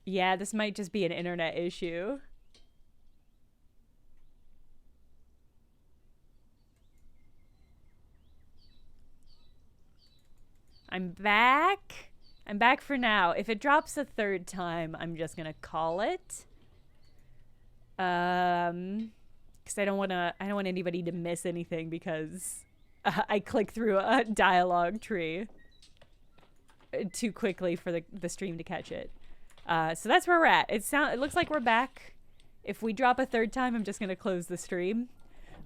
Yeah, this might just be an internet issue. I'm back. I'm back for now. If it drops a third time, I'm just gonna call it. Because I don't want anybody to miss anything because I click through a dialogue tree too quickly for the stream to catch it. So that's where we're at. It looks like we're back. If we drop a third time, I'm just gonna close the stream.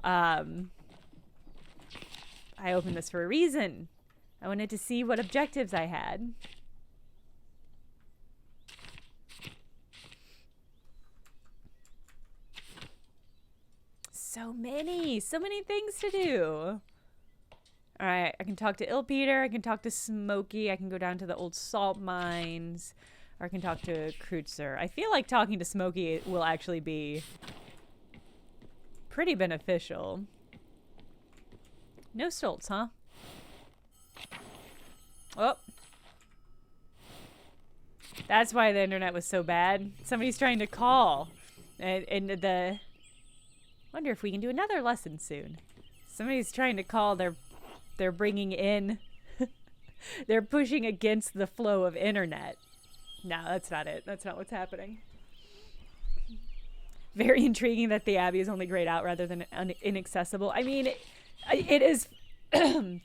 I opened this for a reason. I wanted to see what objectives I had. So many things to do. All right, I can talk to Ilpeter, I can talk to Smokey, I can go down to the old salt mines, or I can talk to Kreutzer. I feel like talking to Smokey will actually be pretty beneficial. No Stoltz, huh? Oh. That's why the internet was so bad. Somebody's trying to call. And the... Wonder if we can do another lesson soon. Somebody's trying to call. They're bringing in... They're pushing against the flow of internet. No, that's not it. That's not what's happening. Very intriguing that the Abbey is only grayed out rather than inaccessible. I mean, it is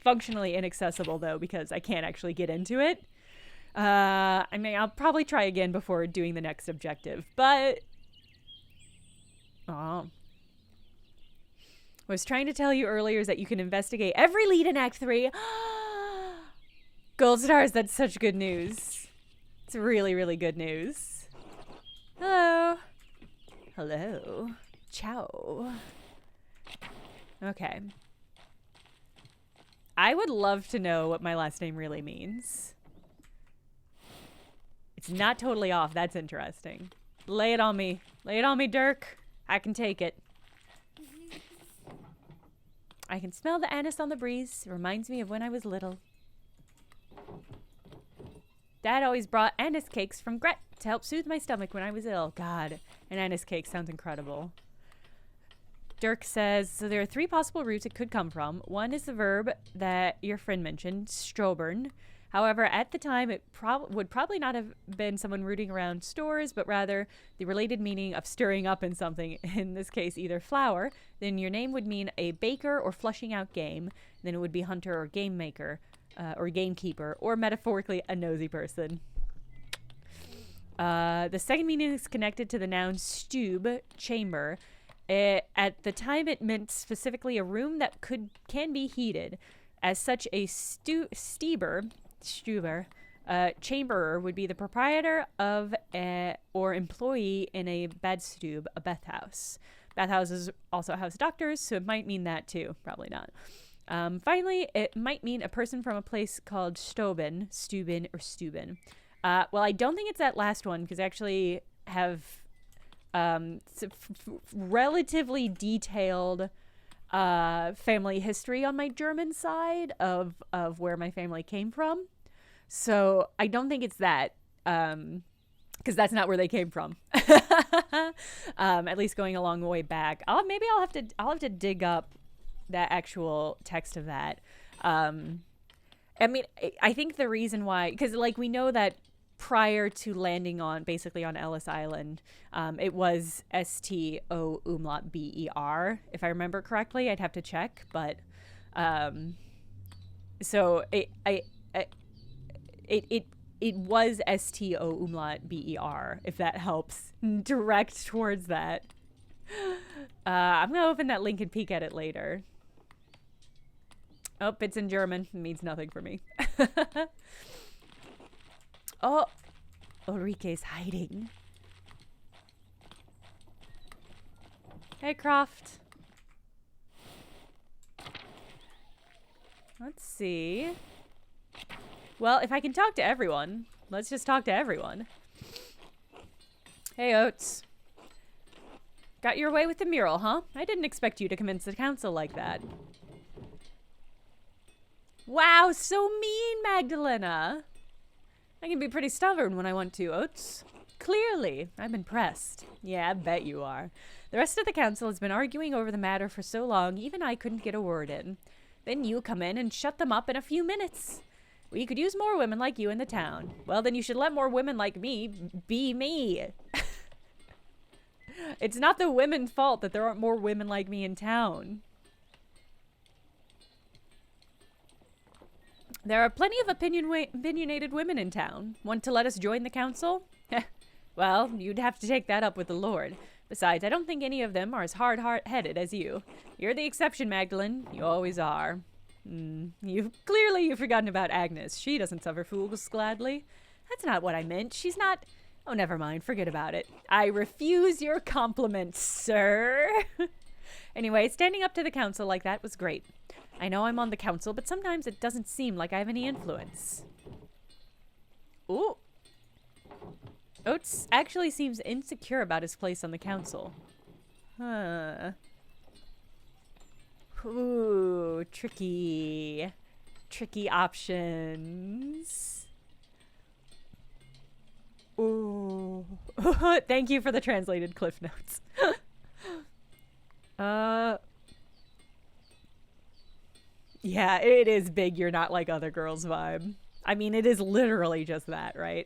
functionally inaccessible, though, because I can't actually get into it. I mean, I'll probably try again before doing the next objective, but... Oh. What I was trying to tell you earlier is that you can investigate every lead in Act 3. Gold stars, that's such good news. It's really, really good news. Hello. Hello. Ciao. Okay. I would love to know what my last name really means. It's not totally off. That's interesting. Lay it on me. Lay it on me, Dirk. I can take it. I can smell the anise on the breeze. It reminds me of when I was little. Dad always brought anise cakes from Gret to help soothe my stomach when I was ill. God, an anise cake sounds incredible. Dirk says, so there are 3 possible roots it could come from. One is the verb that your friend mentioned, Stoebern. However, at the time, it would probably not have been someone rooting around stores, but rather the related meaning of stirring up in something, in this case, either flour. Then your name would mean a baker or flushing out game. Then it would be hunter or game maker, or gamekeeper, or metaphorically, a nosy person. The second meaning is connected to the noun stube, chamber. At the time, it meant specifically a room that can be heated. As such, a Stoeber, chamberer would be the proprietor of or employee in a badstube, a bathhouse. Bathhouses also house doctors, so it might mean that too. Probably not. Finally, it might mean a person from a place called Steuben, or Stuben. Well, I don't think it's that last one, because I actually have relatively detailed family history on my German side of where my family came from. So I don't think it's that, because that's not where they came from. At least going a long way back. Maybe I'll have to dig up that actual text of that. I mean, I think the reason why, because like we know that prior to landing on Ellis Island, it was STO umlaut BER, if I remember correctly. I'd have to check, but so it was STO umlaut BER, if that helps direct towards that. I'm gonna open that link and peek at it later. Oh, it's in German. It means nothing for me. Oh, Ulrike's hiding. Hey, Croft. Let's see. Well, if I can talk to everyone, let's just talk to everyone. Hey, Oates. Got your way with the mural, huh? I didn't expect you to convince the council like that. Wow, so mean, Magdalena. I can be pretty stubborn when I want to, Oates. Clearly, I'm impressed. Yeah, I bet you are. The rest of the council has been arguing over the matter for so long, even I couldn't get a word in. Then you come in and shut them up in a few minutes. We could use more women like you in the town. Well, then you should let more women like me be me. It's not the women's fault that there aren't more women like me in town. There are plenty of opinionated women in town. Want to let us join the council? Well, you'd have to take that up with the Lord. Besides, I don't think any of them are as hard-headed as you. You're the exception, Magdalene. You always are. You've forgotten about Agnes. She doesn't suffer fools gladly. That's not what I meant. She's not... Oh, never mind. Forget about it. I refuse your compliments, sir. Anyway, standing up to the council like that was great. I know I'm on the council, but sometimes it doesn't seem like I have any influence. Ooh. Oates actually seems insecure about his place on the council. Huh. Ooh, tricky. Tricky options. Ooh. Thank you for the translated cliff notes. Yeah, it is big you're not like other girls vibe. I mean, it is literally just that, right?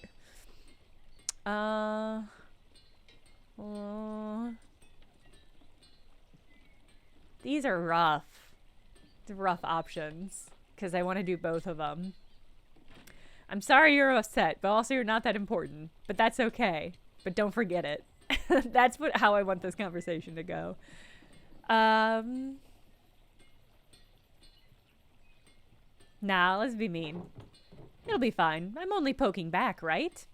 These are rough. The rough options. Because I want to do both of them. I'm sorry you're upset, but also you're not that important. But that's okay. But don't forget it. That's how I want this conversation to go. Nah, let's be mean. It'll be fine. I'm only poking back, right?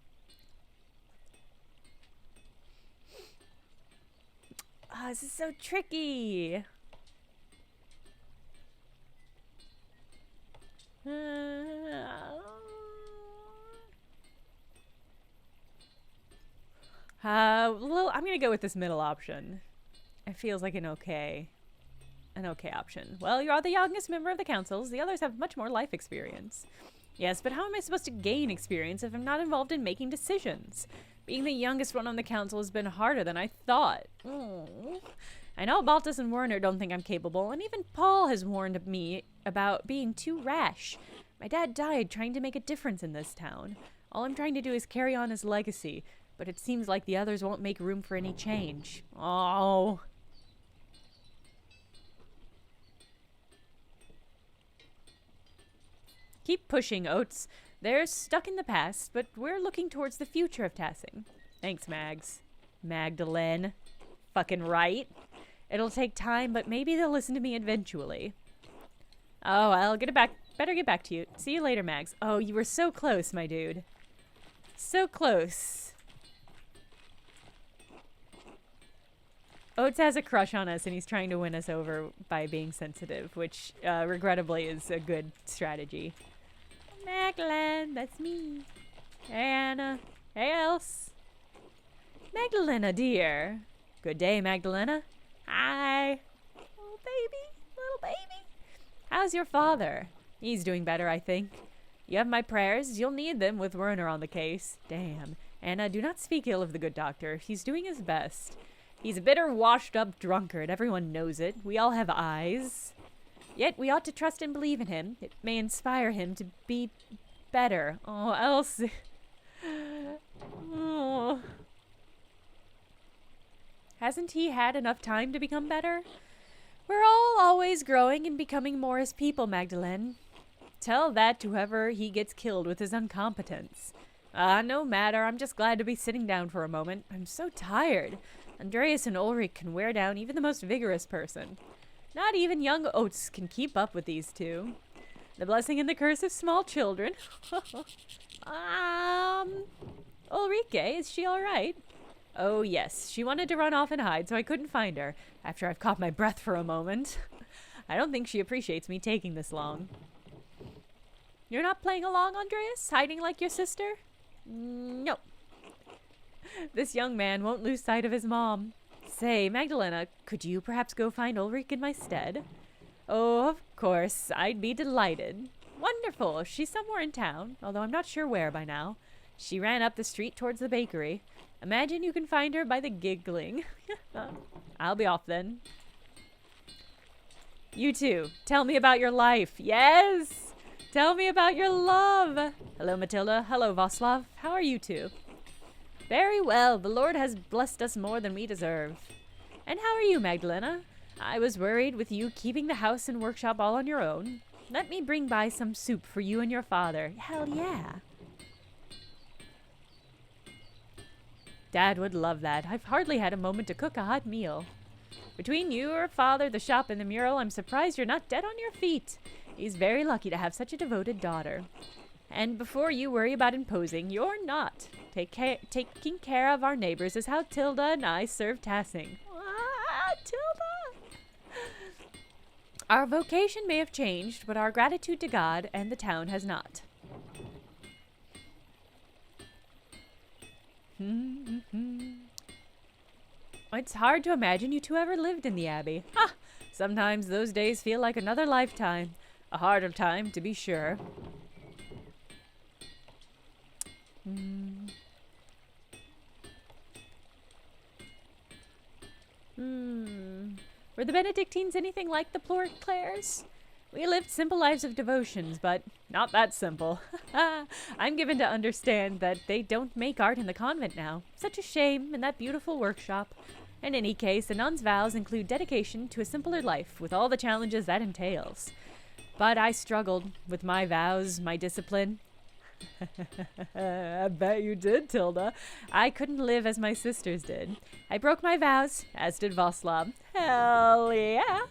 Oh, this is so tricky. Well, I'm gonna go with this middle option. It feels like an okay option. Well, you are the youngest member of the councils. The others have much more life experience. Yes, but how am I supposed to gain experience if I'm not involved in making decisions? Being the youngest one on the council has been harder than I thought. I know Baltus and Werner don't think I'm capable, and even Paul has warned me about being too rash. My dad died trying to make a difference in this town. All I'm trying to do is carry on his legacy, but it seems like the others won't make room for any change. Oh. Keep pushing, Oates. They're stuck in the past, but we're looking towards the future of Tassing. Thanks, Mags. Magdalene. Fucking right. It'll take time, but maybe they'll listen to me eventually. Oh, I'll better get back to you. See you later, Mags. Oh, you were so close, my dude. So close. Oates has a crush on us, and he's trying to win us over by being sensitive, which, regrettably, is a good strategy. Magdalene, that's me. Anna. Hey, Else. Magdalena, dear. Good day, Magdalena. Hi. Oh, baby. Little baby. How's your father? He's doing better, I think. You have my prayers. You'll need them with Werner on the case. Damn. Anna, do not speak ill of the good doctor. He's doing his best. He's a bitter, washed-up drunkard. Everyone knows it. We all have eyes. Yet we ought to trust and believe in him. It may inspire him to be better. Oh, else... Oh. Hasn't he had enough time to become better? We're all always growing and becoming more as people, Magdalene. Tell that to whoever he gets killed with his incompetence. No matter. I'm just glad to be sitting down for a moment. I'm so tired. Andreas and Ulrich can wear down even the most vigorous person. Not even young Oates can keep up with these two. The blessing and the curse of small children. Ulrike, is she all right? Oh, yes. She wanted to run off and hide, so I couldn't find her, after I've caught my breath for a moment. I don't think she appreciates me taking this long. You're not playing along, Andreas? Hiding like your sister? No. This young man won't lose sight of his mom. Say, Magdalena, could you perhaps go find Ulrich in my stead? Oh, of course. I'd be delighted. Wonderful. She's somewhere in town, although I'm not sure where by now. She ran up the street towards the bakery. Imagine you can find her by the giggling. I'll be off then. You two, tell me about your life. Yes! Tell me about your love. Hello, Matilda. Hello, Václav. How are you two? Very well. The Lord has blessed us more than we deserve. And how are you, Magdalena? I was worried with you keeping the house and workshop all on your own. Let me bring by some soup for you and your father. Hell yeah. Dad would love that. I've hardly had a moment to cook a hot meal. Between you, your father, the shop, and the mural, I'm surprised you're not dead on your feet. He's very lucky to have such a devoted daughter. And before you worry about imposing, you're not. Taking care of our neighbors is how Tilda and I serve Tassing. Ah, Tilda! Our vocation may have changed, but our gratitude to God and the town has not. It's hard to imagine you two ever lived in the abbey. Ha! Sometimes those days feel like another lifetime. A harder time, to be sure. Were the Benedictines anything like the Clares? We lived simple lives of devotions, but not that simple. I'm given to understand that they don't make art in the convent now. Such a shame, in that beautiful workshop. In any case, a nun's vows include dedication to a simpler life, with all the challenges that entails. But I struggled with my vows, my discipline. I bet you did, Tilda. I couldn't live as my sisters did. I broke my vows, as did Václav. Hell yeah.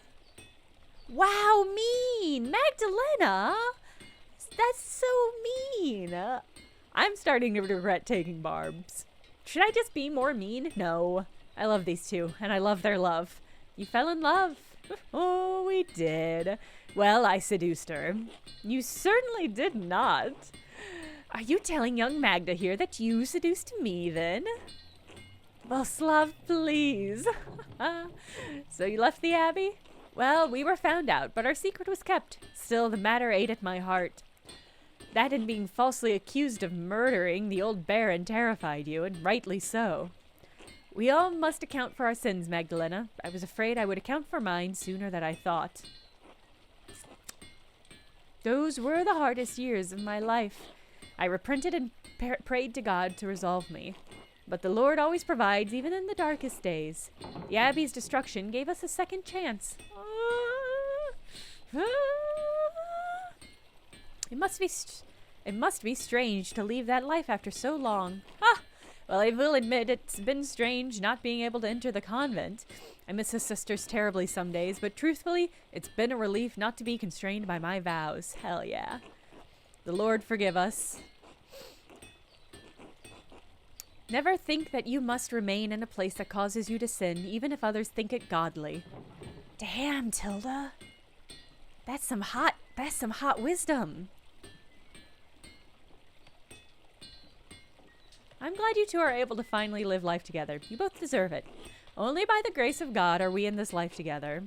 Wow, mean! Magdalena! That's so mean! I'm starting to regret taking barbs. Should I just be more mean? No. I love these two, and I love their love. You fell in love. Oh, we did. Well, I seduced her. You certainly did not. Are you telling young Magda here that you seduced me, then? Václav, please. So you left the abbey? Well, we were found out, but our secret was kept. Still, the matter ate at my heart. That and being falsely accused of murdering the old baron terrified you, and rightly so. We all must account for our sins, Magdalena. I was afraid I would account for mine sooner than I thought. Those were the hardest years of my life. I repented and prayed to God to resolve me. But the Lord always provides, even in the darkest days. The abbey's destruction gave us a second chance. It must be strange to leave that life after so long. Well, I will admit it's been strange not being able to enter the convent. I miss the sisters terribly some days, but truthfully, it's been a relief not to be constrained by my vows. Hell yeah. The Lord forgive us. Never think that you must remain in a place that causes you to sin, even if others think it godly. Damn, Tilda. That's some hot wisdom. I'm glad you two are able to finally live life together. You both deserve it. Only by the grace of God are we in this life together.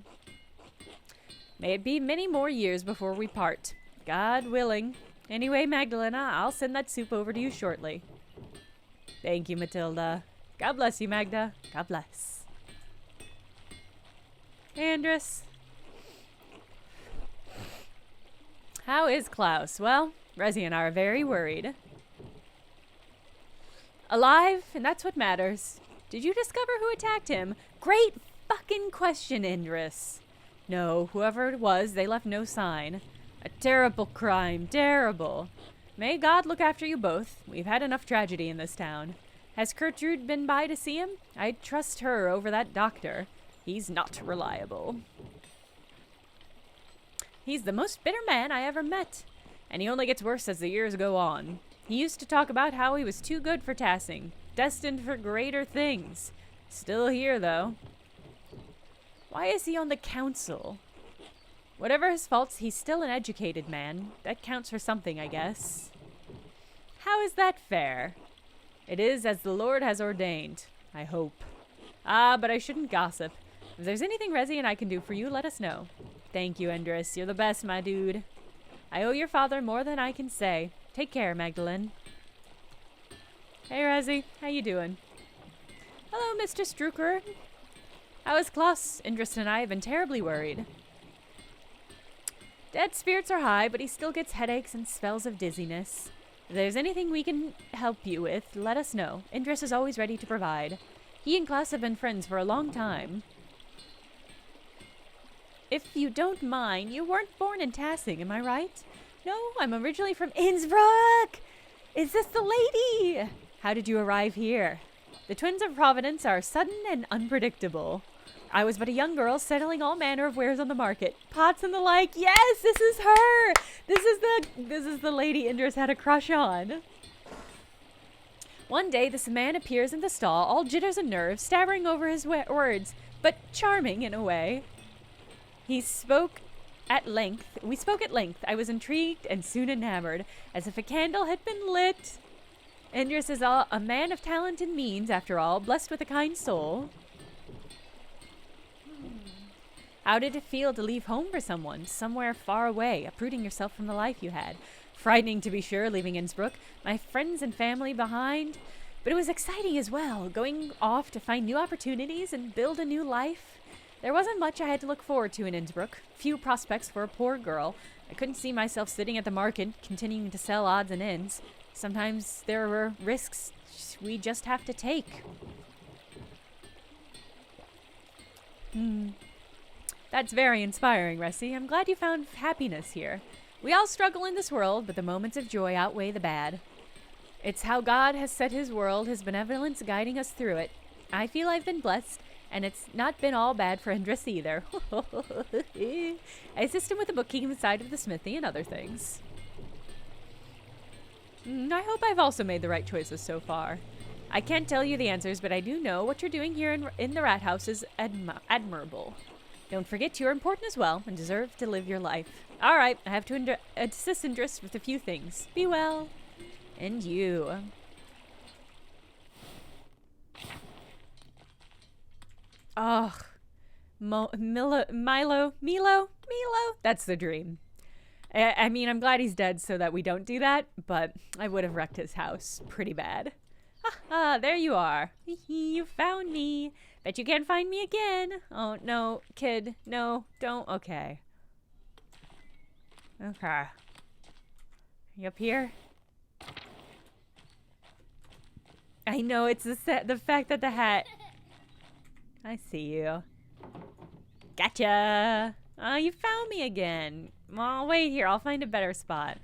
May it be many more years before we part. God willing. Anyway, Magdalena, I'll send that soup over to you shortly. Thank you, Matilda. God bless you, Magda. God bless. Andreas. How is Klaus? Well, Resi and I are very worried. Alive, and that's what matters. Did you discover who attacked him? Great fucking question, Andreas. No, whoever it was, they left no sign. A terrible crime, terrible. May God look after you both. We've had enough tragedy in this town. Has Gertrude been by to see him? I'd trust her over that doctor. He's not reliable. He's the most bitter man I ever met. And he only gets worse as the years go on. He used to talk about how he was too good for Tassing, destined for greater things. Still here, though. Why is he on the council? Whatever his faults, he's still an educated man. That counts for something, I guess. How is that fair? It is as the Lord has ordained, I hope. But I shouldn't gossip. If there's anything Resi and I can do for you, let us know. Thank you, Andreas. You're the best, my dude. I owe your father more than I can say. Take care, Magdalene. Hey, Razzie. How you doing? Hello, Mr. Strucker. How is Klaus? Andreas and I have been terribly worried. Dad's spirits are high, but he still gets headaches and spells of dizziness. If there's anything we can help you with, let us know. Andreas is always ready to provide. He and Klaus have been friends for a long time. If you don't mind, you weren't born in Tassing, am I right? No, I'm originally from Innsbruck! Is this the lady? How did you arrive here? The twins of Providence are sudden and unpredictable. I was but a young girl settling all manner of wares on the market. Pots and the like. Yes, this is her! This is the lady Andreas had a crush on. One day, this man appears in the stall, all jitters and nerves, stammering over his words, but charming in a way. We spoke at length. I was intrigued and soon enamored, as if a candle had been lit. Andreas is a man of talent and means, after all, blessed with a kind soul. How did it feel to leave home for someone, somewhere far away, uprooting yourself from the life you had? Frightening, to be sure, leaving Innsbruck, my friends and family behind. But it was exciting as well, going off to find new opportunities and build a new life. There wasn't much I had to look forward to in Innsbruck. Few prospects for a poor girl. I couldn't see myself sitting at the market, continuing to sell odds and ends. Sometimes there were risks we just have to take. That's very inspiring, Ressie. I'm glad you found happiness here. We all struggle in this world, but the moments of joy outweigh the bad. It's how God has set his world, his benevolence guiding us through it. I feel I've been blessed, and it's not been all bad for Andreas either. I assist him with the bookkeeping side of the smithy and other things. I hope I've also made the right choices so far. I can't tell you the answers, but I do know what you're doing here in the rat house is admirable. Don't forget you're important as well and deserve to live your life. All right, I have to assist Andreas with a few things. Be well. And you. Oh, Milo. That's the dream. I mean, I'm glad he's dead so that we don't do that, but I would have wrecked his house pretty bad. Ah, there you are. You found me. Bet you can't find me again. Oh, no, kid. No, don't. Okay. Okay. You up here? I know, it's the fact that the hat... I see you. Gotcha! Oh, you found me again. Well, wait here. I'll find a better spot.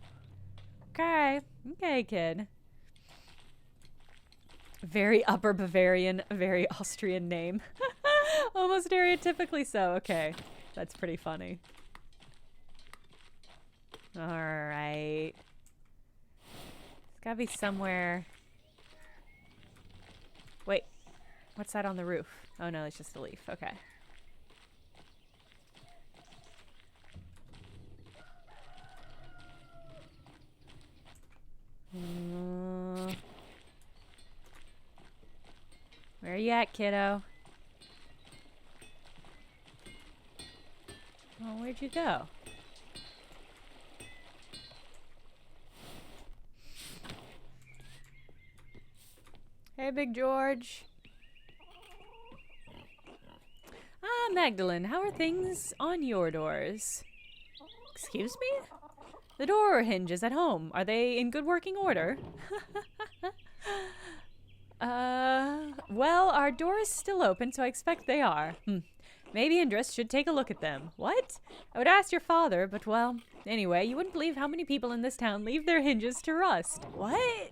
Okay. Okay, kid. Very Upper Bavarian, very Austrian name. Almost stereotypically so. Okay. That's pretty funny. Alright. It's gotta be somewhere... Wait. What's that on the roof? Oh no, it's just a leaf. Okay. Where are you at, kiddo? Oh, where'd you go? Hey, Big George. Ah, Magdalene, how are things on your doors? Excuse me? The door hinges at home. Are they in good working order? Well, our door is still open, so I expect they are. Maybe Andreas should take a look at them. What? I would ask your father, but well, anyway, you wouldn't believe how many people in this town leave their hinges to rust. What?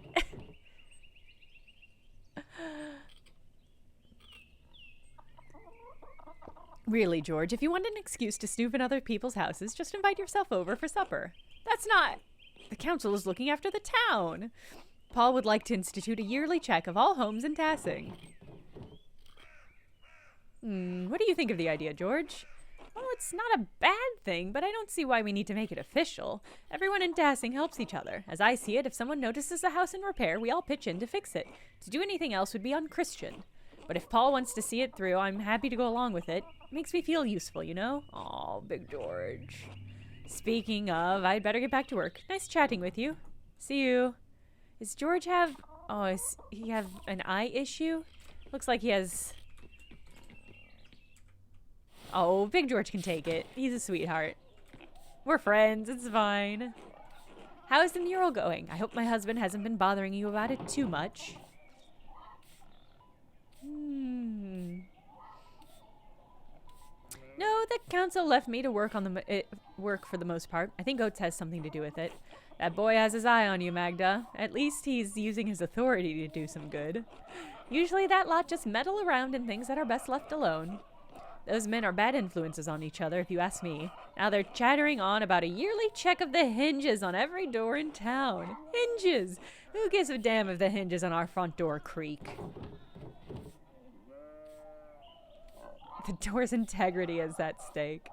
Really, George, if you want an excuse to snoop in other people's houses, just invite yourself over for supper. That's not... The council is looking after the town. Paul would like to institute a yearly check of all homes in Tassing. What do you think of the idea, George? Well, it's not a bad thing, but I don't see why we need to make it official. Everyone in Tassing helps each other. As I see it, if someone notices a house in repair, we all pitch in to fix it. To do anything else would be unchristian. But if Paul wants to see it through, I'm happy to go along with it. Makes me feel useful, you know? Aw, Big George. Speaking of, I'd better get back to work. Nice chatting with you. See you. Does George have... Oh, does he have an eye issue? Looks like he has... Oh, Big George can take it. He's a sweetheart. We're friends. It's fine. How is the mural going? I hope my husband hasn't been bothering you about it too much. No, the council left me to work on the work for the most part. I think Oates has something to do with it. That boy has his eye on you, Magda. At least he's using his authority to do some good. Usually that lot just meddle around in things that are best left alone. Those men are bad influences on each other, if you ask me. Now they're chattering on about a yearly check of the hinges on every door in town. Hinges! Who gives a damn if the hinges on our front door creak? The door's integrity is at stake.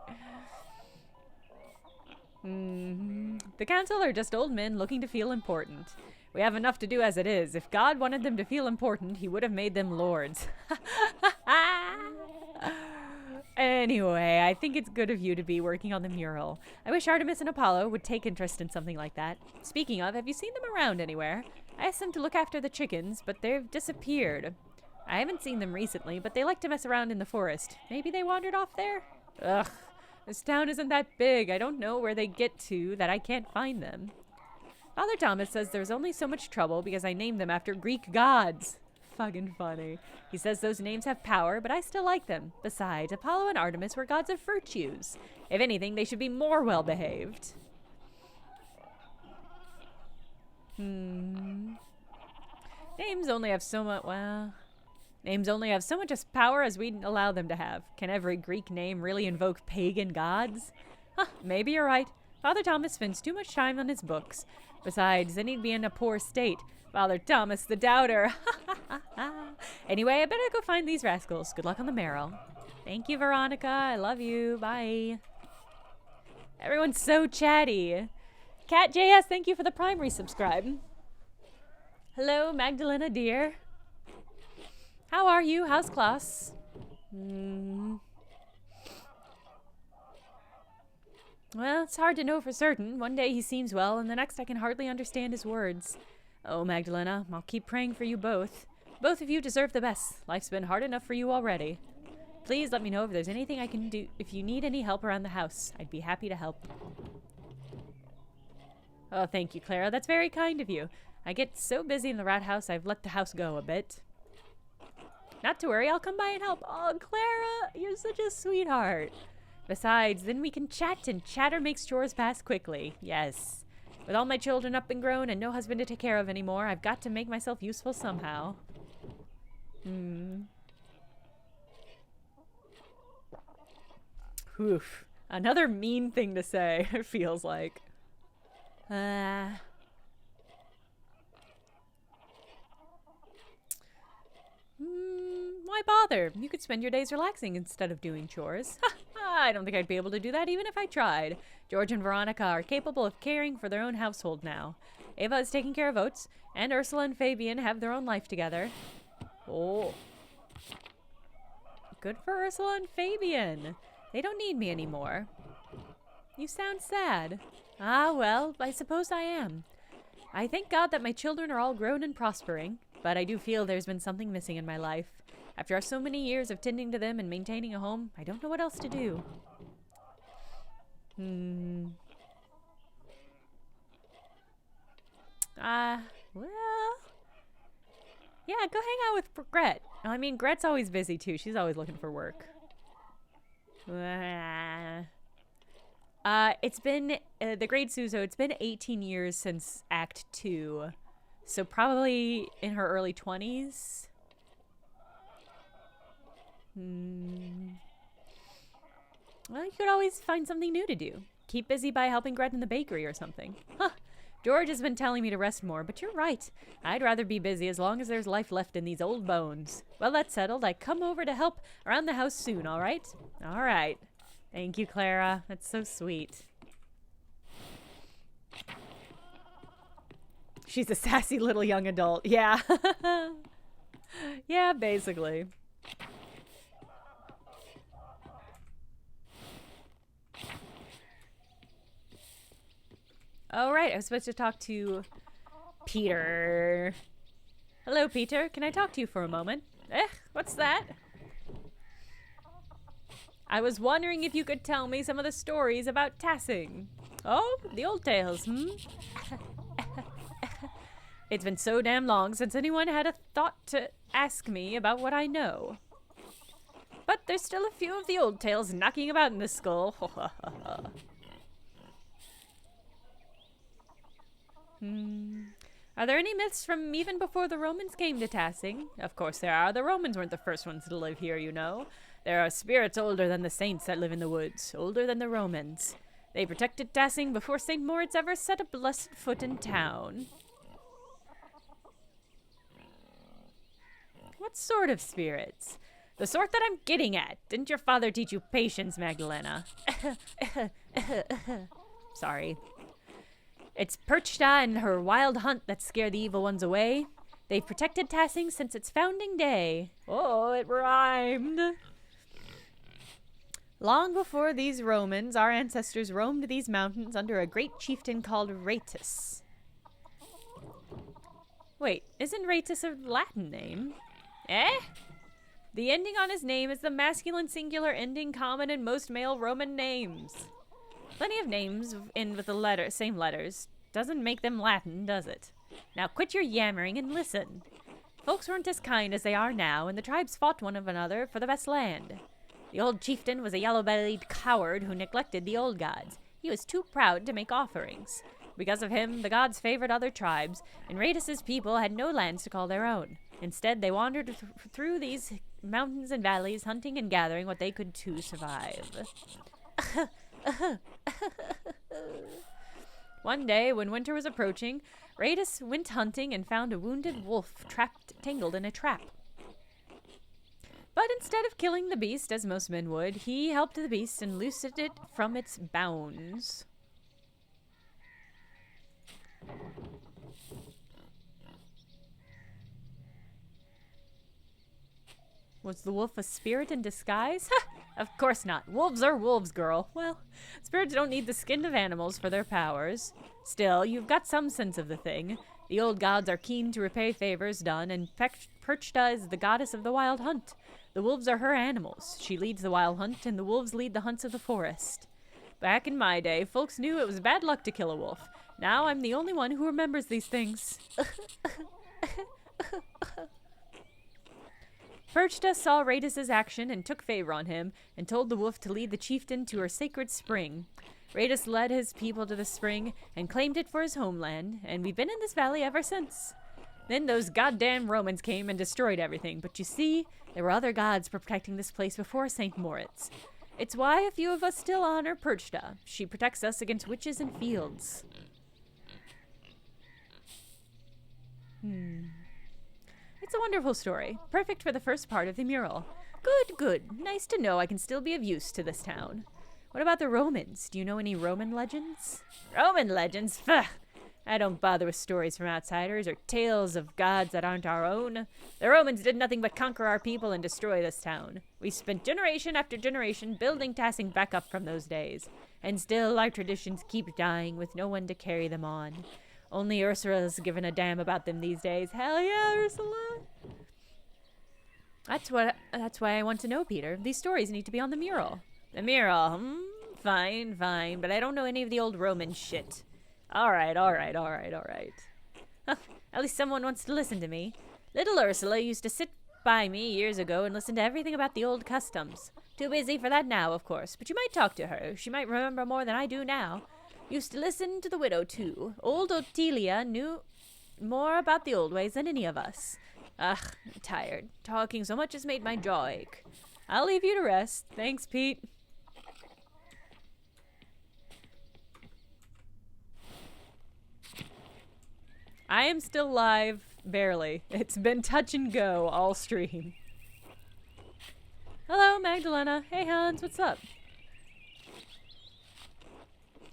The council are just old men looking to feel important. We have enough to do as it is. If God wanted them to feel important, he would have made them lords. Anyway, I think it's good of you to be working on the mural. I wish Artemis and Apollo would take interest in something like that. Speaking of, have you seen them around anywhere? I asked them to look after the chickens, but they've disappeared. I haven't seen them recently, but they like to mess around in the forest. Maybe they wandered off there? Ugh, this town isn't that big. I don't know where they get to that I can't find them. Father Thomas says there's only so much trouble because I named them after Greek gods. Fucking funny. He says those names have power, but I still like them. Besides, Apollo and Artemis were gods of virtues. If anything, they should be more well-behaved. Names only have so much... Well... Names only have so much power as we allow them to have. Can every Greek name really invoke pagan gods? Huh, maybe you're right. Father Thomas spends too much time on his books. Besides, then he'd be in a poor state. Father Thomas the Doubter. Anyway, I better go find these rascals. Good luck on the marrow. Thank you, Veronica. I love you. Bye. Everyone's so chatty. Cat JS, thank you for the Prime resubscribe. Hello, Magdalena, dear. How are you? How's class? Well, it's hard to know for certain. One day he seems well, and the next I can hardly understand his words. Oh, Magdalena, I'll keep praying for you both. Both of you deserve the best. Life's been hard enough for you already. Please let me know if there's anything I can do. If you need any help around the house, I'd be happy to help. Oh, thank you, Clara. That's very kind of you. I get so busy in the rat house, I've let the house go a bit. Not to worry, I'll come by and help. Oh, Clara, you're such a sweetheart. Besides, then we can chat, and chatter makes chores pass quickly. Yes. With all my children up and grown and no husband to take care of anymore, I've got to make myself useful somehow. Oof. Another mean thing to say, it feels like. Why bother? You could spend your days relaxing instead of doing chores. I don't think I'd be able to do that even if I tried. George and Veronica are capable of caring for their own household now. Ava is taking care of Oates, and Ursula and Fabian have their own life together. Oh. Good for Ursula and Fabian. They don't need me anymore. You sound sad. Ah, well, I suppose I am. I thank God that my children are all grown and prospering, but I do feel there's been something missing in my life. After so many years of tending to them and maintaining a home, I don't know what else to do. Well... Yeah, go hang out with Gret. I mean, Gret's always busy, too. She's always looking for work. It's been... the Great Suzo, it's been 18 years since Act 2. So probably in her early 20s. Well, you could always find something new to do. Keep busy by helping Gret in the bakery or something. Huh. George has been telling me to rest more, but you're right. I'd rather be busy as long as there's life left in these old bones. Well, that's settled. I come over to help around the house soon, all right? All right. Thank you, Clara. That's so sweet. She's a sassy little young adult. Yeah. Yeah, basically. right. I was supposed to talk to Peter. Hello, Peter. Can I talk to you for a moment? What's that? I was wondering if you could tell me some of the stories about Tassing. Oh, the old tales, It's been so damn long since anyone had a thought to ask me about what I know. But there's still a few of the old tales knocking about in the skull. Are there any myths from even before the Romans came to Tassing? Of course there are. The Romans weren't the first ones to live here, you know. There are spirits older than the saints that live in the woods, older than the Romans. They protected Tassing before St. Moritz ever set a blessed foot in town. What sort of spirits? The sort that I'm getting at. Didn't your father teach you patience, Magdalena? Sorry. It's Perchta and her wild hunt that scare the evil ones away. They've protected Tassing since its founding day. Oh, it rhymed. Long before these Romans, our ancestors roamed these mountains under a great chieftain called Rhaetus. Wait, isn't Rhaetus a Latin name? The ending on his name is the masculine singular ending common in most male Roman names. Plenty of names end with the same letters. Doesn't make them Latin, does it? Now quit your yammering and listen. Folks weren't as kind as they are now, and the tribes fought one of another for the best land. The old chieftain was a yellow-bellied coward who neglected the old gods. He was too proud to make offerings. Because of him, the gods favored other tribes, and Rhaetus' people had no lands to call their own. Instead, they wandered through these mountains and valleys, hunting and gathering what they could to survive. One day, when winter was approaching, Rhaetus went hunting and found a wounded wolf tangled in a trap. But instead of killing the beast, as most men would, he helped the beast and loosened it from its bounds. Was the wolf a spirit in disguise? Of course not. Wolves are wolves, girl. Well, spirits don't need the skin of animals for their powers. Still, you've got some sense of the thing. The old gods are keen to repay favors done, and Perchta is the goddess of the wild hunt. The wolves are her animals. She leads the wild hunt, and the wolves lead the hunts of the forest. Back in my day, folks knew it was bad luck to kill a wolf. Now I'm the only one who remembers these things. Perchta saw Rhaetus' action and took favor on him, and told the wolf to lead the chieftain to her sacred spring. Rhaetus led his people to the spring, and claimed it for his homeland, and we've been in this valley ever since. Then those goddamn Romans came and destroyed everything, but you see, there were other gods protecting this place before St. Moritz. It's why a few of us still honor Perchta. She protects us against witches and fields. It's a wonderful story. Perfect for the first part of the mural. Good, good. Nice to know I can still be of use to this town. What about the Romans? Do you know any Roman legends? Roman legends? Pfft! I don't bother with stories from outsiders or tales of gods that aren't our own. The Romans did nothing but conquer our people and destroy this town. We spent generation after generation building Tassing back up from those days. And still our traditions keep dying with no one to carry them on. Only Ursula's given a damn about them these days. Hell yeah, Ursula! That's why I want to know, Peter. These stories need to be on the mural. The mural? Fine, fine, but I don't know any of the old Roman shit. Alright. At least someone wants to listen to me. Little Ursula used to sit by me years ago and listen to everything about the old customs. Too busy for that now, of course, but you might talk to her. She might remember more than I do now. Used to listen to the widow, too. Old Ottilia knew more about the old ways than any of us. Ugh, I'm tired. Talking so much has made my jaw ache. I'll leave you to rest. Thanks, Pete. I am still live, barely. It's been touch and go all stream. Hello, Magdalena. Hey, Hans, what's up?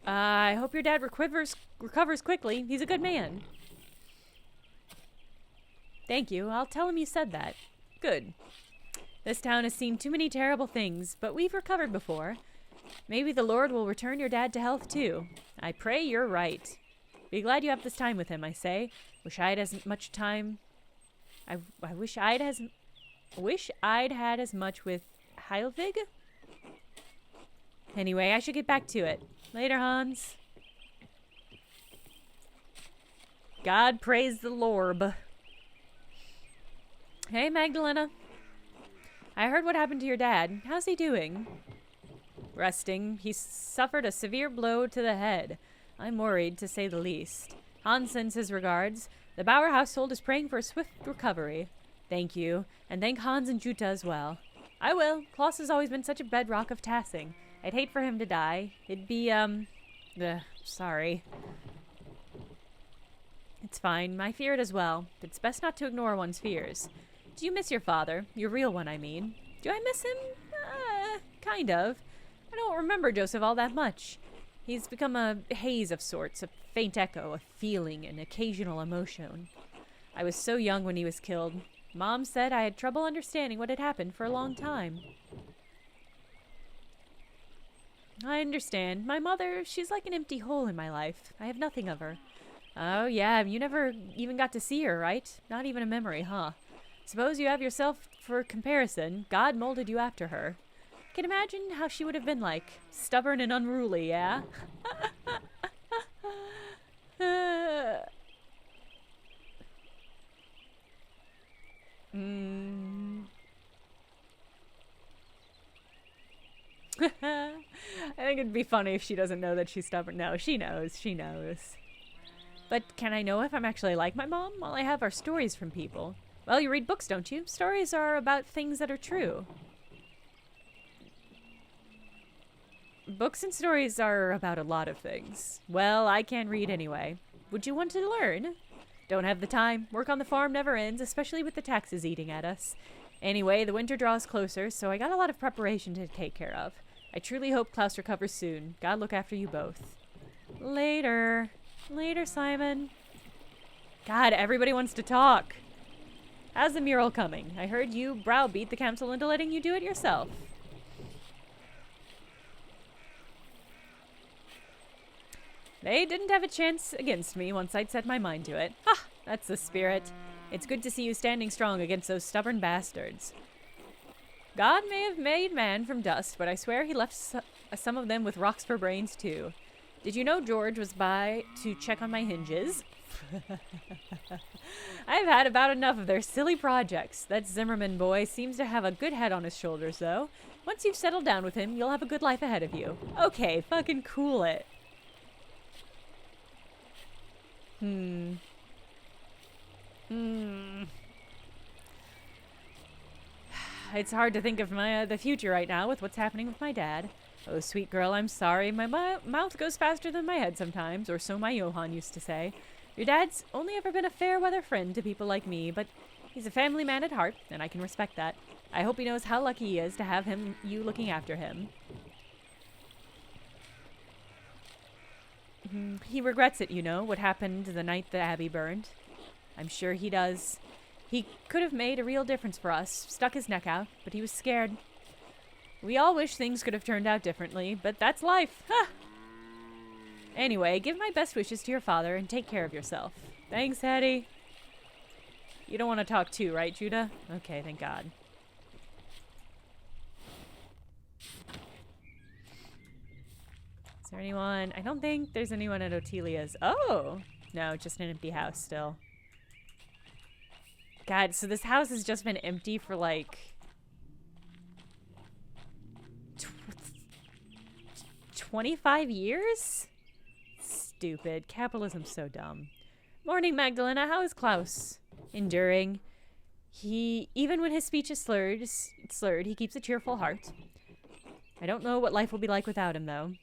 I hope your dad recovers quickly. He's a good man. Thank you. I'll tell him you said that. Good. This town has seen too many terrible things, but we've recovered before. Maybe the Lord will return your dad to health, too. I pray you're right. Be glad you have this time with him, I say. Wish I had as much time... I wish I'd had as much with Heilvig? Anyway, I should get back to it. Later, Hans. God praise the Lord. Hey, Magdalena. I heard what happened to your dad. How's he doing? Resting. He suffered a severe blow to the head. I'm worried, to say the least. Hans sends his regards. The Bauer household is praying for a swift recovery. Thank you, and thank Hans and Jutta as well. I will. Klaus has always been such a bedrock of Tassing. I'd hate for him to die. It'd be, sorry. It's fine. I fear it as well. It's best not to ignore one's fears. Do you miss your father? Your real one, I mean. Do I miss him? Kind of. I don't remember Joseph all that much. He's become a haze of sorts, a faint echo, a feeling, an occasional emotion. I was so young when he was killed. Mom said I had trouble understanding what had happened for a long time. I understand. My mother, she's like an empty hole in my life. I have nothing of her. Oh, yeah, you never even got to see her, right? Not even a memory, huh? Suppose you have yourself for comparison. God molded you after her. Can imagine how she would have been like. Stubborn and unruly, yeah? I think it'd be funny if she doesn't know that she's stubborn. No, she knows. She knows. But can I know if I'm actually like my mom? All I have are stories from people. Well, you read books, don't you? Stories are about things that are true. Books and stories are about a lot of things. Well, I can't read anyway. Would you want to learn? Don't have the time. Work on the farm never ends, especially with the taxes eating at us. Anyway, the winter draws closer, so I got a lot of preparation to take care of. I truly hope Klaus recovers soon. God look after you both. Later. Later, Simon. God, everybody wants to talk. How's the mural coming? I heard you browbeat the council into letting you do it yourself. They didn't have a chance against me once I'd set my mind to it. Ha! That's the spirit. It's good to see you standing strong against those stubborn bastards. God may have made man from dust, but I swear he left some of them with rocks for brains, too. Did you know George was by to check on my hinges? I've had about enough of their silly projects. That Zimmerman boy seems to have a good head on his shoulders, though. Once you've settled down with him, you'll have a good life ahead of you. Okay, fucking cool it. It's hard to think of the future right now with what's happening with my dad. Oh, sweet girl, I'm sorry. My mouth goes faster than my head sometimes, or so my Johann used to say. Your dad's only ever been a fair-weather friend to people like me, but he's a family man at heart, and I can respect that. I hope he knows how lucky he is to have you looking after him. He regrets it, you know, what happened the night the abbey burned. I'm sure he does. He could have made a real difference for us, stuck his neck out, but he was scared. We all wish things could have turned out differently, but that's life. Ha! Anyway, give my best wishes to your father and take care of yourself. Thanks, Hetty. You don't want to talk too, right, Judah? Okay, thank God. Is there anyone? I don't think there's anyone at Otelia's. Oh! No, just an empty house still. God, so this house has just been empty for like 25 years? Stupid. Capitalism's so dumb. Morning, Magdalena. How is Klaus? Enduring. Even when his speech is slurred, he keeps a cheerful heart. I don't know what life will be like without him, though.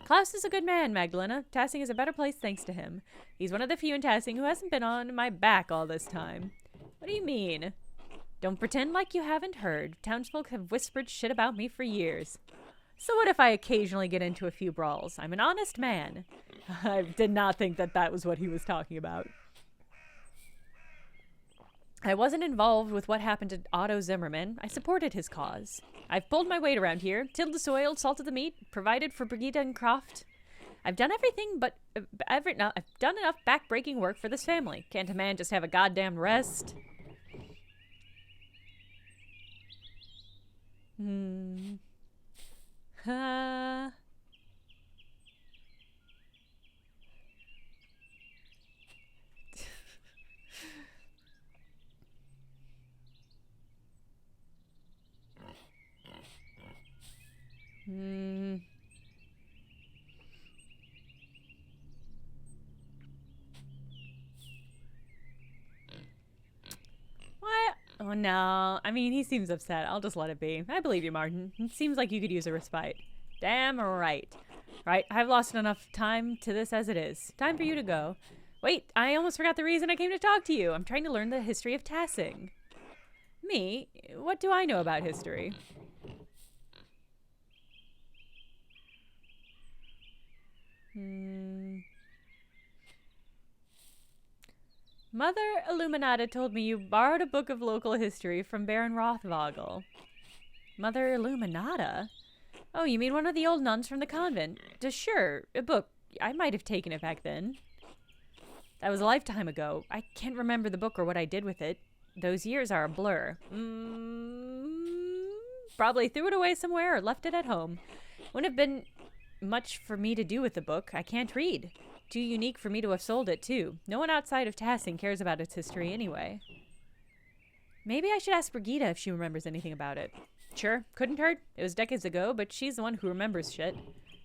Klaus is a good man, Magdalena. Tassing is a better place thanks to him. He's one of the few in Tassing who hasn't been on my back all this time. What do you mean? Don't pretend like you haven't heard. Townsfolk have whispered shit about me for years. So what if I occasionally get into a few brawls? I'm an honest man. I did not think that was what he was talking about. I wasn't involved with what happened to Otto Zimmerman. I supported his cause. I've pulled my weight around here, tilled the soil, salted the meat, provided for Brigitte and Croft. I've done everything but I've done enough back-breaking work for this family. Can't a man just have a goddamn rest? What? Oh no. I mean, he seems upset. I'll just let it be. I believe you, Martin. It seems like you could use a respite. Damn right. Right, I've lost enough time to this as it is. Time for you to go. Wait, I almost forgot the reason I came to talk to you. I'm trying to learn the history of Tassing. Me? What do I know about history? Mother Illuminata told me you borrowed a book of local history from Baron Rothvogel. Mother Illuminata? Oh, you mean one of the old nuns from the convent? Sure, a book. I might have taken it back then. That was a lifetime ago. I can't remember the book or what I did with it. Those years are a blur. Probably threw it away somewhere or left it at home. Wouldn't have been much for me to do with the book. I can't read. Too unique for me to have sold it, too. No one outside of Tassing cares about its history anyway. Maybe I should ask Brigitte if she remembers anything about it. Sure, couldn't hurt. It was decades ago, but she's the one who remembers shit.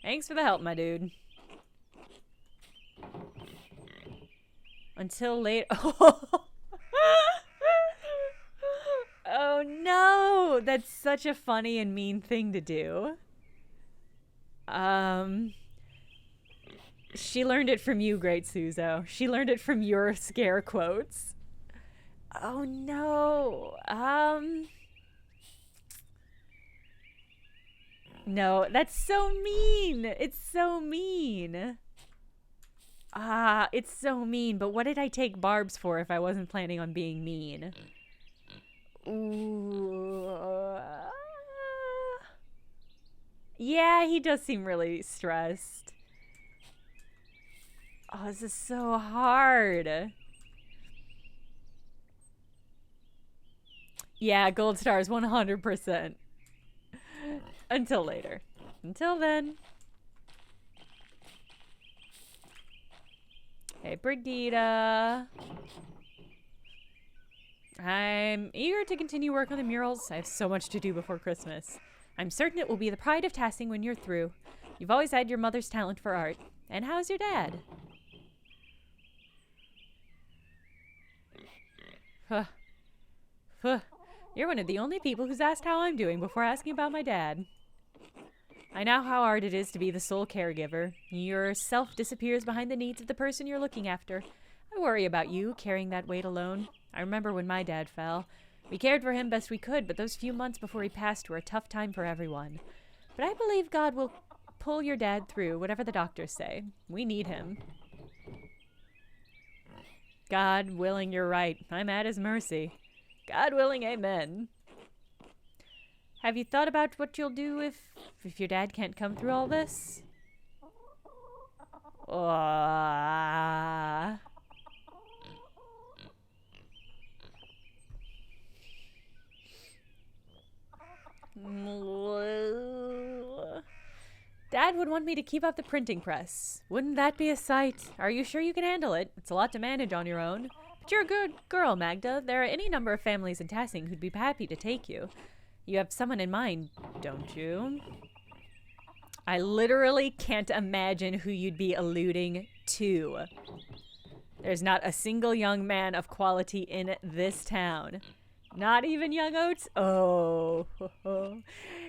Thanks for the help, my dude. Until late. Oh no! That's such a funny and mean thing to do. She learned it from you, Great Suzo. She learned it from your scare quotes. Oh no. No, that's so mean. It's so mean. It's so mean. But what did I take Barbs for if I wasn't planning on being mean? Ooh. Yeah, he does seem really stressed. Oh, this is so hard. Yeah, gold stars 100%. Until later. Until then. Hey, Brigitte. I'm eager to continue work on the murals. I have so much to do before Christmas. I'm certain it will be the pride of Tassing when you're through. You've always had your mother's talent for art. And how's your dad? You're one of the only people who's asked how I'm doing before asking about my dad. I know how hard it is to be the sole caregiver. Your self disappears behind the needs of the person you're looking after. I worry about you, carrying that weight alone. I remember when my dad fell. We cared for him best we could, but those few months before he passed were a tough time for everyone. But I believe God will pull your dad through, whatever the doctors say. We need him. God willing, you're right. I'm at his mercy. God willing, amen. Have you thought about what you'll do if your dad can't come through all this? Dad would want me to keep up the printing press. Wouldn't that be a sight? Are you sure you can handle it? It's a lot to manage on your own. But you're a good girl, Magda. There are any number of families in Tassing who'd be happy to take you. You have someone in mind, don't you? I literally can't imagine who you'd be alluding to. There's not a single young man of quality in this town. Not even young Oates? Oh.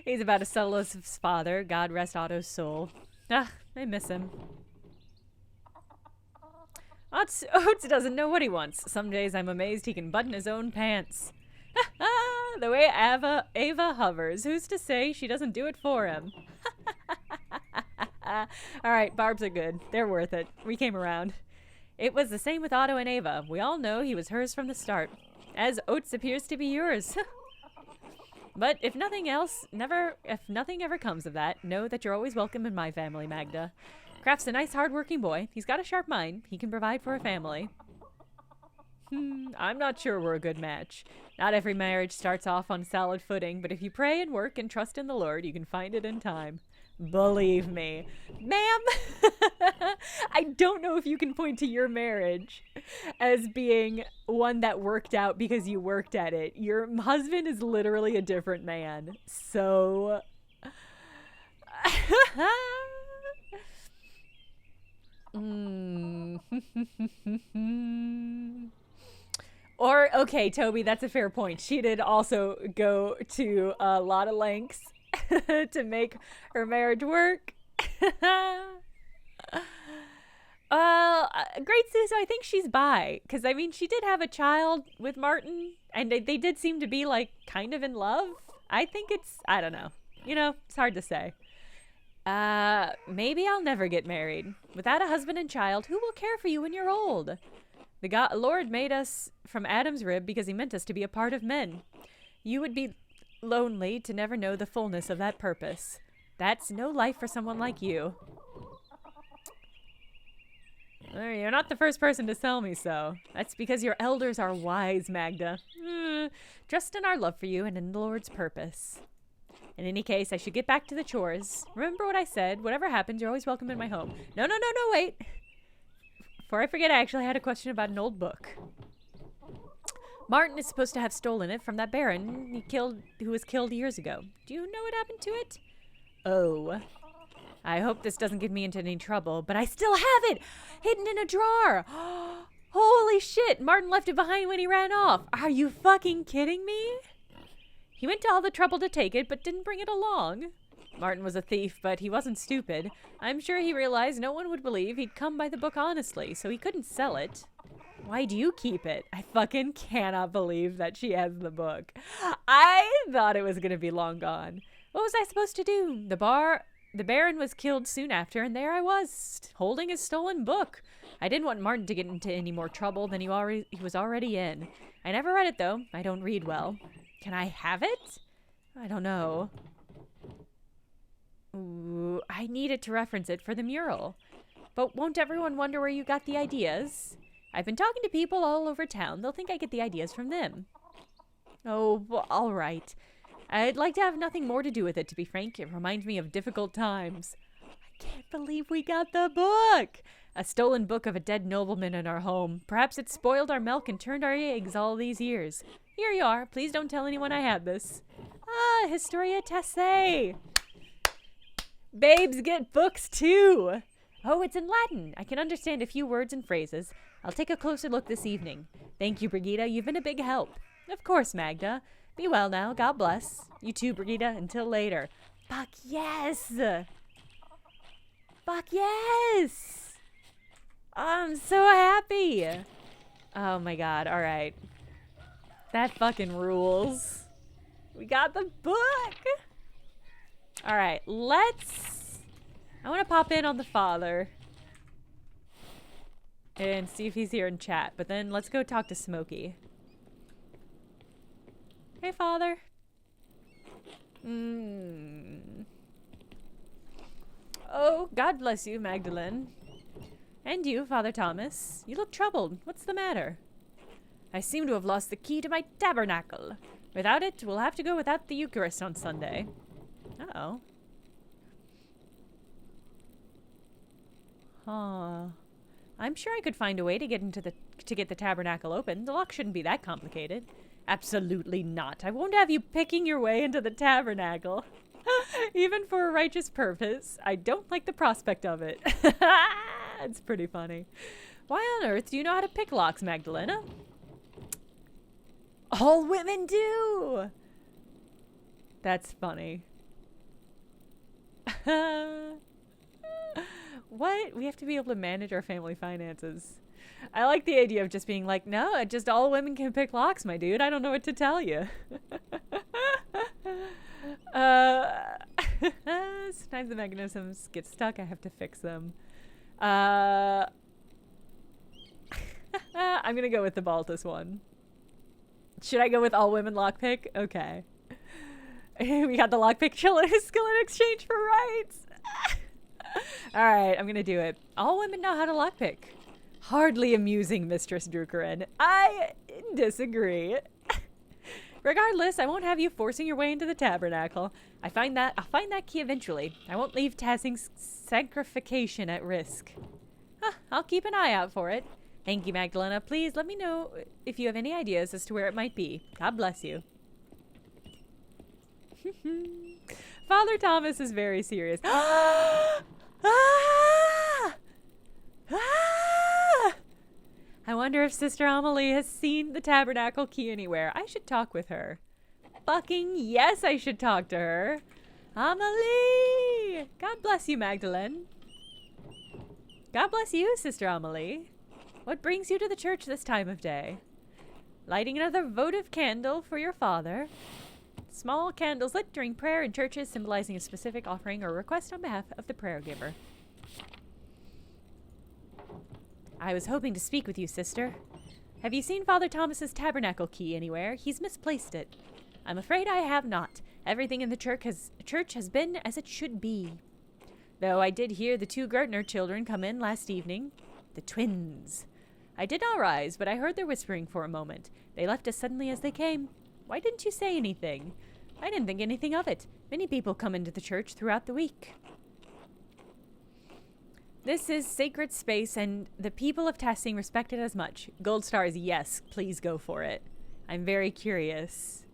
He's about as subtle as his father. God rest Otto's soul. I miss him. Oates doesn't know what he wants. Some days I'm amazed he can button his own pants. The way Ava hovers. Who's to say she doesn't do it for him? Alright, Barbs are good. They're worth it. We came around. It was the same with Otto and Ava. We all know he was hers from the start. As Oates appears to be yours. But if nothing ever comes of that, know that you're always welcome in my family, Magda. Kraft's a nice, hard-working boy. He's got a sharp mind. He can provide for a family. I'm not sure we're a good match. Not every marriage starts off on solid footing, but if you pray and work and trust in the Lord, you can find it in time. Believe me. Ma'am, I don't know if you can point to your marriage as being one that worked out because you worked at it. Your husband is literally a different man. So... Or, okay, Toby, that's a fair point. She did also go to a lot of lengths to make her marriage work. Great Suso, I think she's bi. Because, I mean, she did have a child with Martin. And they did seem to be, like, kind of in love. I think it's, I don't know. You know, it's hard to say. Maybe I'll never get married. Without a husband and child, who will care for you when you're old? The Lord made us from Adam's rib because he meant us to be a part of men. You would be lonely to never know the fullness of that purpose. That's no life for someone like you. You're not the first person to tell me so. That's because your elders are wise, Magda. Trust in our love for you and in the Lord's purpose. In any case, I should get back to the chores. Remember what I said. Whatever happens, you're always welcome in my home. No, wait. Before I forget, I actually had a question about an old book. Martin is supposed to have stolen it from that baron who was killed years ago. Do you know what happened to it? Oh. I hope this doesn't get me into any trouble, but I still have it! Hidden in a drawer! Holy shit! Martin left it behind when he ran off. Are you fucking kidding me? He went to all the trouble to take it, but didn't bring it along. Martin was a thief, but he wasn't stupid. I'm sure he realized no one would believe he'd come by the book honestly, so he couldn't sell it. Why do you keep it? I fucking cannot believe that she has the book. I thought it was going to be long gone. What was I supposed to do? The Baron was killed soon after, and there I was, holding his stolen book. I didn't want Martin to get into any more trouble than he was already in. I never read it, though. I don't read well. Can I have it? I don't know. Ooh, I needed to reference it for the mural. But won't everyone wonder where you got the ideas? I've been talking to people all over town. They'll think I get the ideas from them. Oh, well, all right. I'd like to have nothing more to do with it, to be frank. It reminds me of difficult times. I can't believe we got the book! A stolen book of a dead nobleman in our home. Perhaps it spoiled our milk and turned our eggs all these years. Here you are. Please don't tell anyone I had this. Ah, Historia Tassing! Babes get books too! Oh, it's in Latin. I can understand a few words and phrases. I'll take a closer look this evening. Thank you, Brigida. You've been a big help. Of course, Magda. Be well now. God bless. You too, Brigida. Until later. Fuck yes! Fuck yes! I'm so happy! Oh my god. Alright. That fucking rules. We got the book! Alright, I want to pop in on the father and see if he's here in chat, but then let's go talk to Smokey. Hey, Father. Oh, God bless you, Magdalene. And you, Father Thomas. You look troubled. What's the matter? I seem to have lost the key to my tabernacle. Without it, we'll have to go without the Eucharist on Sunday. Uh-oh. Huh. I'm sure I could find a way to get the tabernacle open. The lock shouldn't be that complicated. Absolutely not. I won't have you picking your way into the tabernacle. Even for a righteous purpose. I don't like the prospect of it. It's pretty funny. Why on earth do you know how to pick locks, Magdalena? All women do! That's funny. What? We have to be able to manage our family finances. I like the idea of just being like, no, just all women can pick locks, my dude. I don't know what to tell you. Sometimes the mechanisms get stuck. I have to fix them. I'm going to go with the Baltus one. Should I go with all women lockpick? Okay. We got the lockpick skill in exchange for rights. Alright, I'm gonna do it. All women know how to lockpick. Hardly amusing, Mistress Drukerin. I disagree. Regardless, I won't have you forcing your way into the tabernacle. I'll find that key eventually. I won't leave Tassing's sanctification at risk. Huh, I'll keep an eye out for it. Thank you, Magdalena. Please let me know if you have any ideas as to where it might be. God bless you. Father Thomas is very serious. Ah! I wonder if Sister Amelie has seen the tabernacle key anywhere. I should talk with her. Fucking yes, I should talk to her. Amelie! God bless you, Magdalene. God bless you, Sister Amelie. What brings you to the church this time of day? Lighting another votive candle for your father. Small candles lit during prayer in churches symbolizing a specific offering or request on behalf of the prayer giver. I was hoping to speak with you, sister. Have you seen Father Thomas's tabernacle key anywhere? He's misplaced it. I'm afraid I have not. Everything in the church has been as it should be. Though I did hear the 2 Gertner children come in last evening. The twins. I did not rise, but I heard their whispering for a moment. They left as suddenly as they came. Why didn't you say anything? I didn't think anything of it. Many people come into the church throughout the week. This is sacred space, and the people of Tassing respect it as much. Gold star is yes, please go for it. I'm very curious.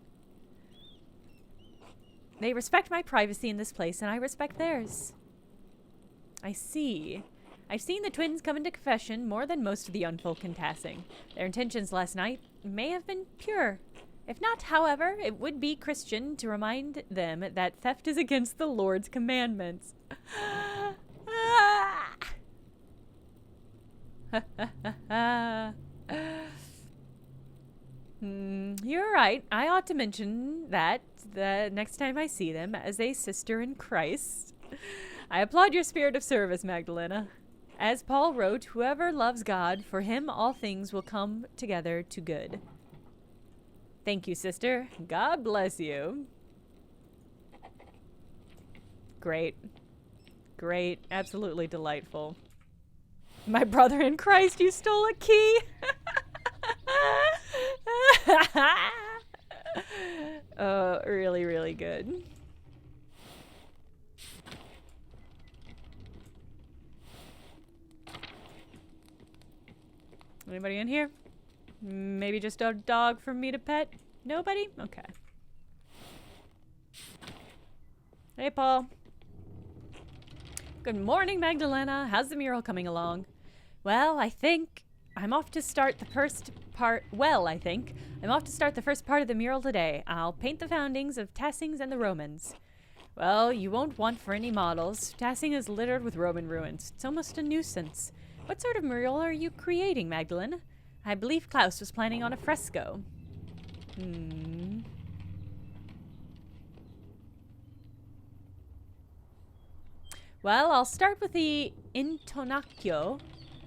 They respect my privacy in this place, and I respect theirs. I see. I've seen the twins come into confession more than most of the young folk in Tassing. Their intentions last night may have been pure. If not, however, it would be Christian to remind them that theft is against the Lord's commandments. You're right. I ought to mention that the next time I see them as a sister in Christ. I applaud your spirit of service, Magdalena. As Paul wrote, whoever loves God, for him all things will come together to good. Thank you, sister. God bless you. Great. Great. Absolutely delightful. My brother in Christ, you stole a key. Oh, really, really good. Anybody in here? Maybe just a dog for me to pet? Nobody? Okay. Hey, Paul. Good morning, Magdalena. How's the mural coming along? Well, I think I'm off to start the first part. I'm off to start the first part of the mural today. I'll paint the foundings of Tassing's and the Romans. Well, you won't want for any models. Tassing is littered with Roman ruins. It's almost a nuisance. What sort of mural are you creating, Magdalene? I believe Klaus was planning on a fresco. Well, I'll start with the intonacchio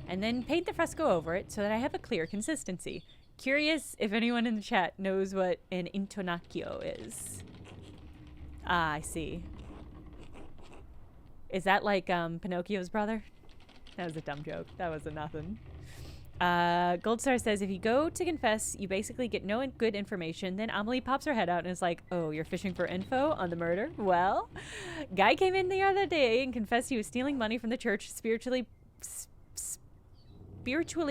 and then paint the fresco over it so that I have a clear consistency. Curious if anyone in the chat knows what an intonacchio is. Ah, I see. Is that like Pinocchio's brother? That was a dumb joke. That was a nothing. Goldstar says, if you go to confess, you basically get no good information. Then Amelie pops her head out and is like, oh, you're fishing for info on the murder? Well, guy came in the other day and confessed he was stealing money from the church, spiritually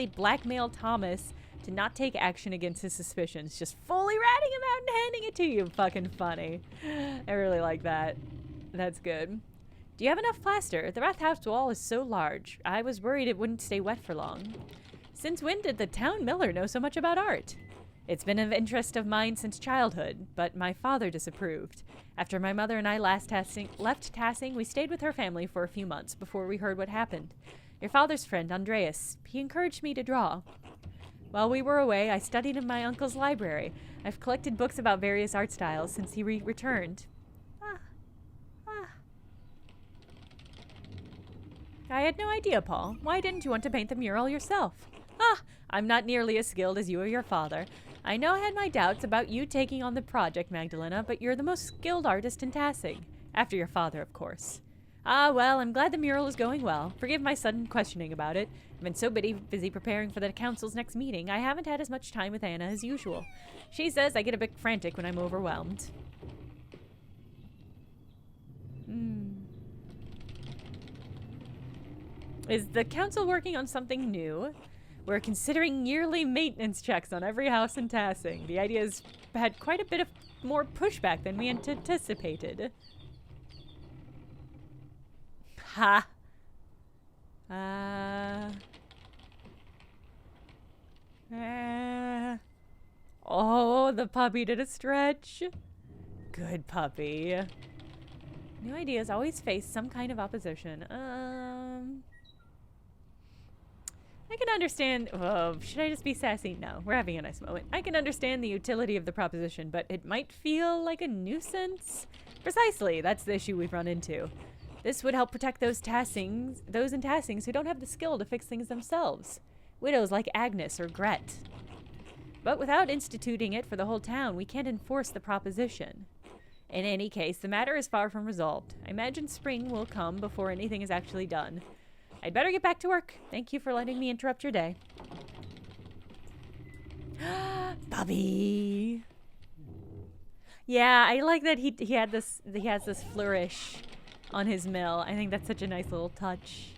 blackmailed Thomas to not take action against his suspicions. Just fully ratting him out and handing it to you. Fucking funny. I really like that. That's good. Do you have enough plaster? The bathhouse wall is so large. I was worried it wouldn't stay wet for long. Since when did the town miller know so much about art? It's been an interest of mine since childhood, but my father disapproved. After my mother and I left Tassing, we stayed with her family for a few months before we heard what happened. Your father's friend, Andreas, he encouraged me to draw. While we were away, I studied in my uncle's library. I've collected books about various art styles since he returned. I had no idea, Paul. Why didn't you want to paint the mural yourself? I'm not nearly as skilled as you or your father. I know I had my doubts about you taking on the project, Magdalena, but you're the most skilled artist in Tassing. After your father, of course. Ah, well, I'm glad the mural is going well. Forgive my sudden questioning about it. I've been so busy preparing for the council's next meeting, I haven't had as much time with Anna as usual. She says I get a bit frantic when I'm overwhelmed. Is the council working on something new? We're considering yearly maintenance checks on every house in Tassing. The idea has had quite a bit of more pushback than we anticipated. Ha! Oh, the puppy did a stretch. Good puppy. New ideas always face some kind of opposition. I can understand... Oh, should I just be sassy? No, we're having a nice moment. I can understand the utility of the proposition, but it might feel like a nuisance. Precisely, that's the issue we've run into. This would help protect those in Tassings who don't have the skill to fix things themselves. Widows like Agnes or Gret. But without instituting it for the whole town, we can't enforce the proposition. In any case, the matter is far from resolved. I imagine spring will come before anything is actually done. I'd better get back to work. Thank you for letting me interrupt your day. Bobby. Yeah, I like that he has this flourish on his mill. I think that's such a nice little touch.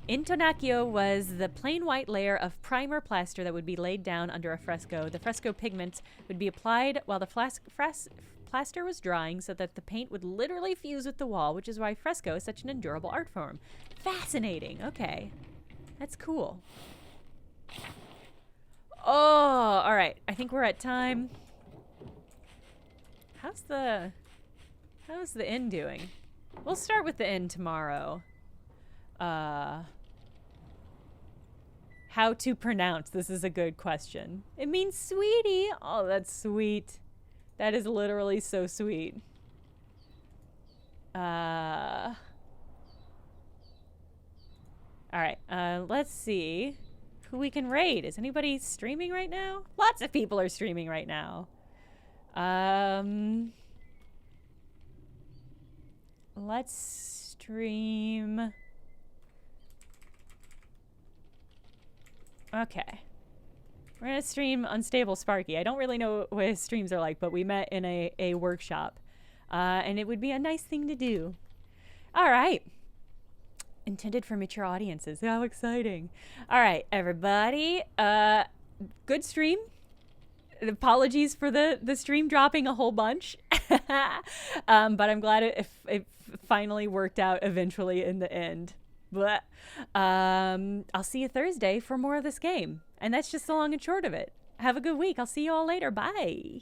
Intonacchio was the plain white layer of primer plaster that would be laid down under a fresco. The fresco pigments would be applied while the plaster was drying so that the paint would literally fuse with the wall, which is why fresco is such an endurable art form. Fascinating. Okay. That's cool. Oh, all right. I think we're at time. How's the inn doing? We'll start with the inn tomorrow. How to pronounce? This is a good question. It means sweetie. Oh, that's sweet. That is literally so sweet. All right, let's see who we can raid. Is anybody streaming right now? Lots of people are streaming right now. Let's stream. Okay. We're gonna stream Unstable Sparky. I don't really know what his streams are like, but we met in a workshop. And it would be a nice thing to do. All right. Intended for mature audiences. How exciting. All right, everybody. Good stream. Apologies for the stream dropping a whole bunch. But I'm glad it finally worked out eventually in the end. But I'll see you Thursday for more of this game. And that's just the long and short of it. Have a good week. I'll see you all later. Bye.